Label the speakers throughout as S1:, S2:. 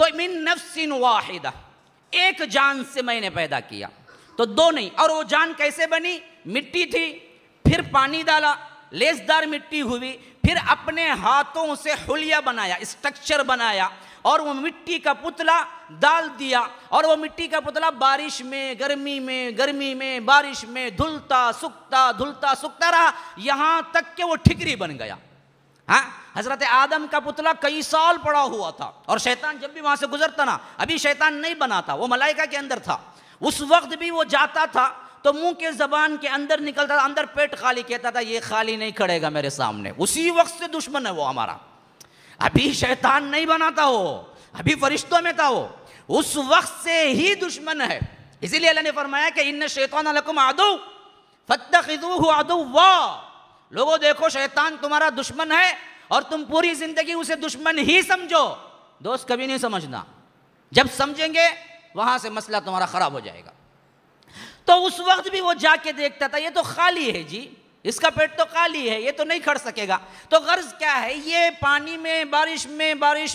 S1: تو من نفس واحدہ، ایک جان سے میں نے پیدا کیا، تو دو نہیں۔ اور وہ جان کیسے بنی؟ مٹی تھی، پھر پانی ڈالا، لیسدار مٹی ہوئی، پھر اپنے ہاتھوں سے حلیہ بنایا، اسٹرکچر بنایا، اور وہ مٹی کا پتلا ڈال دیا، اور وہ مٹی کا پتلا بارش میں، گرمی میں بارش میں دھلتا سکتا رہا، یہاں تک کہ وہ ٹھکری بن گیا۔ ہاں، حضرت آدم کا پتلا کئی سال پڑا ہوا تھا، اور شیطان جب بھی وہاں سے گزرتا نا، ابھی شیطان نہیں بنا تھا، وہ ملائکہ کے اندر تھا، اس وقت بھی وہ جاتا تھا تو منہ کے زبان کے اندر نکلتا تھا، اندر پیٹ خالی، کہتا تھا یہ خالی نہیں کھڑے گا میرے سامنے۔ اسی وقت سے دشمن ہے وہ ہمارا، ابھی شیطان نہیں بنا تھا، وہ ابھی فرشتوں میں تھا، وہ اس وقت سے ہی دشمن ہے۔ اسی لیے اللہ نے فرمایا کہ ان الشیطان لکم عدو فاتخذوہ عدوا، لوگوں دیکھو شیطان تمہارا دشمن ہے اور تم پوری زندگی اسے دشمن ہی سمجھو، دوست کبھی نہیں سمجھنا، جب سمجھیں گے وہاں سے مسئلہ تمہارا خراب ہو جائے گا۔ تو اس وقت بھی وہ جا کے دیکھتا تھا، یہ تو خالی ہے جی، اس کا پیٹ تو خالی ہے، یہ تو نہیں کھڑ سکے گا۔ تو غرض کیا ہے، یہ پانی میں، بارش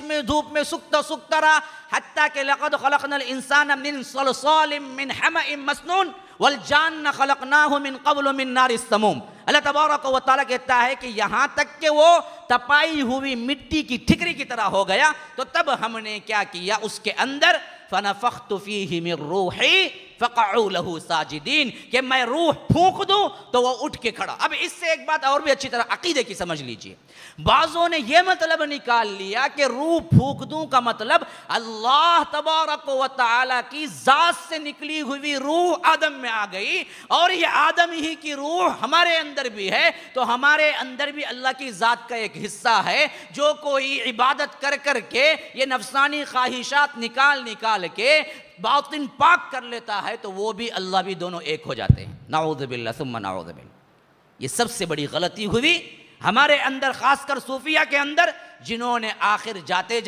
S1: میں، دھوپ میں سکتا رہا، حتیٰ کہ لقد خلقنا الانسان من صلصال من حمأ مسنون والجان خلقناہ من قبل من نار السموم۔ اللہ تبارک و تعالیٰ کہتا ہے کہ یہاں تک کہ وہ تپائی ہوئی مٹی کی ٹھکری کی طرح ہو گیا، تو تب ہم نے کیا کیا، اس کے اندر فنفخت فیہ من روحی فقعوا لہ ساجدین، کہ میں روح پھونک دوں تو وہ اٹھ کے کھڑا۔ اب اس سے ایک بات اور بھی اچھی طرح عقیدے کی سمجھ لیجئے، بعضوں نے یہ مطلب نکال لیا کہ روح پھونک دوں کا مطلب اللہ تبارک و تعالیٰ کی ذات سے نکلی ہوئی روح آدم میں آ گئی، اور یہ آدم ہی کی روح ہمارے اندر بھی ہے، تو ہمارے اندر بھی اللہ کی ذات کا ایک حصہ ہے، جو کوئی عبادت کر کے یہ نفسانی خواہشات نکال کے باطن پاک کر لیتا ہے، تو وہ بھی اللہ بھی دونوں ایک ہو جاتے ہیں۔ نعوذ باللہ ثم نعوذ باللہ۔ یہ سب سے بڑی غلطی ہوئی ہمارے اندر، خاص کر صوفیہ کے اندر، جنہوں نے آخر جاتے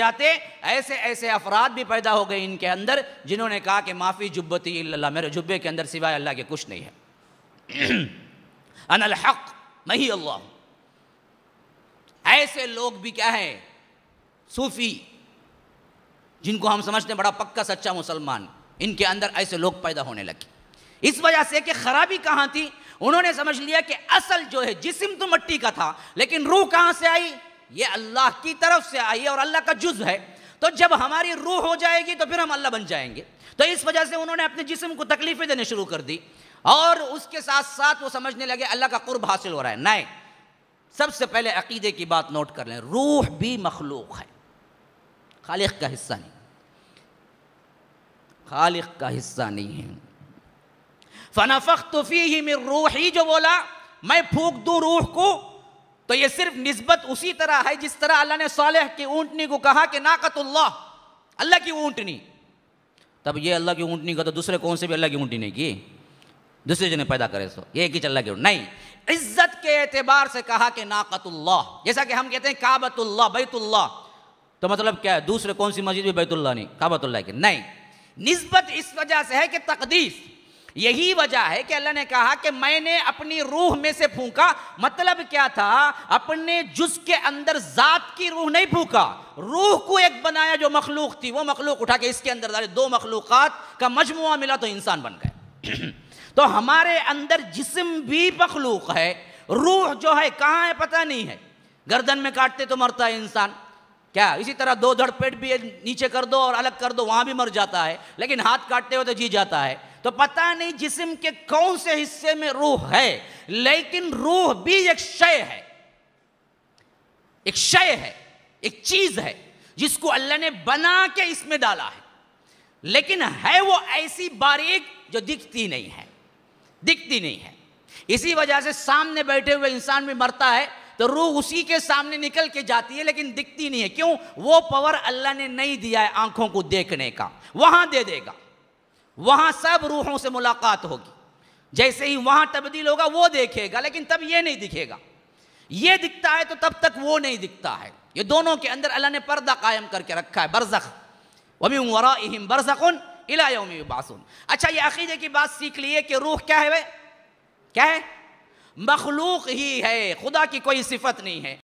S1: ایسے افراد بھی پیدا ہو گئے ان کے اندر، جنہوں نے کہا کہ ما فی جبتی الا اللہ، میرے جبے کے اندر سوائے اللہ کے کچھ نہیں ہے، انا الحق میں ہی اللہ ہوں۔ ایسے لوگ بھی کیا ہے، صوفی، جن کو ہم سمجھتے ہیں بڑا پکا سچا مسلمان، ان کے اندر ایسے لوگ پیدا ہونے لگے۔ اس وجہ سے کہ خرابی کہاں تھی، انہوں نے سمجھ لیا کہ اصل جو ہے جسم تو مٹی کا تھا، لیکن روح کہاں سے آئی، یہ اللہ کی طرف سے آئی اور اللہ کا جز ہے، تو جب ہماری روح ہو جائے گی تو پھر ہم اللہ بن جائیں گے۔ تو اس وجہ سے انہوں نے اپنے جسم کو تکلیفیں دینے شروع کر دی، اور اس کے ساتھ ساتھ وہ سمجھنے لگے اللہ کا قرب حاصل ہو رہا ہے۔ نہیں، سب سے پہلے عقیدے کی بات نوٹ کر لیں، روح بھی مخلوق ہے، خالق کا حصہ نہیں، خالق کا حصہ نہیں ہے۔ فَنَفَخْتُ فِيهِ مِن روحی جو بولا، میں پھونک دوں روح کو، تو یہ صرف نسبت اسی طرح ہے جس طرح اللہ نے صالح کی اونٹنی کو کہا کہ ناقۃ اللہ، اللہ کی اونٹنی۔ تب یہ اللہ کی اونٹنی کا تو دوسرے کون سے بھی اللہ کی اونٹنی نہیں کی، دوسرے جنہیں پیدا کرے سو یہ ایک ہی اللہ کی اونٹنی نہیں، عزت کے اعتبار سے کہا کہ ناقۃ اللہ۔ جیسا کہ ہم کہتے ہیں کعبۃ اللہ، بیت اللہ، تو مطلب کیا ہے، دوسرے کون سی مسجد بھی بیت اللہ نہیں، کعبۃ اللہ کی نہیں، نسبت اس وجہ سے ہے کہ تقدیس۔ یہی وجہ ہے کہ اللہ نے کہا کہ میں نے اپنی روح میں سے پھونکا، مطلب کیا تھا، اپنے جز کے اندر ذات کی روح نہیں پھونکا، روح کو ایک بنایا جو مخلوق تھی، وہ مخلوق اٹھا کے اس کے اندر ڈالے، دو مخلوقات کا مجموعہ ملا تو انسان بن گئے۔ تو ہمارے اندر جسم بھی مخلوق ہے، روح جو ہے کہاں ہے پتہ نہیں ہے، گردن میں کاٹتے تو مرتا ہے انسان، کیا اسی طرح دو دھڑ پیٹ بھی نیچے کر دو اور الگ کر دو وہاں بھی مر جاتا ہے، لیکن ہاتھ کاٹتے ہو تو جی جاتا ہے۔ تو پتہ نہیں جسم کے کون سے حصے میں روح ہے، لیکن روح بھی ایک شے ہے، ایک شے ہے، ایک چیز ہے جس کو اللہ نے بنا کے اس میں ڈالا ہے، لیکن ہے وہ ایسی باریک جو دکھتی نہیں ہے، دکھتی نہیں ہے۔ اسی وجہ سے سامنے بیٹھے ہوئے انسان بھی مرتا ہے تو روح اسی کے سامنے نکل کے جاتی ہے لیکن دکھتی نہیں ہے، کیوں؟ وہ پاور اللہ نے نہیں دیا ہے آنکھوں کو دیکھنے کا، وہاں دے دے گا، وہاں سب روحوں سے ملاقات ہوگی، جیسے ہی وہاں تبدیل ہوگا وہ دیکھے گا، لیکن تب یہ نہیں دکھے گا، یہ دکھتا ہے تو تب تک وہ نہیں دکھتا ہے۔ یہ دونوں کے اندر اللہ نے پردہ قائم کر کے رکھا ہے، برزخ، وَمِن وَرَائِهِمْ بَرْزَخٌ إِلَى يَوْمِ يُبْعَثُونَ۔ اچھا، یہ عقیدے کی بات سیکھ لیے کہ روح کیا ہے، کیا ہے؟ مخلوق ہی ہے، خدا کی کوئی صفت نہیں ہے۔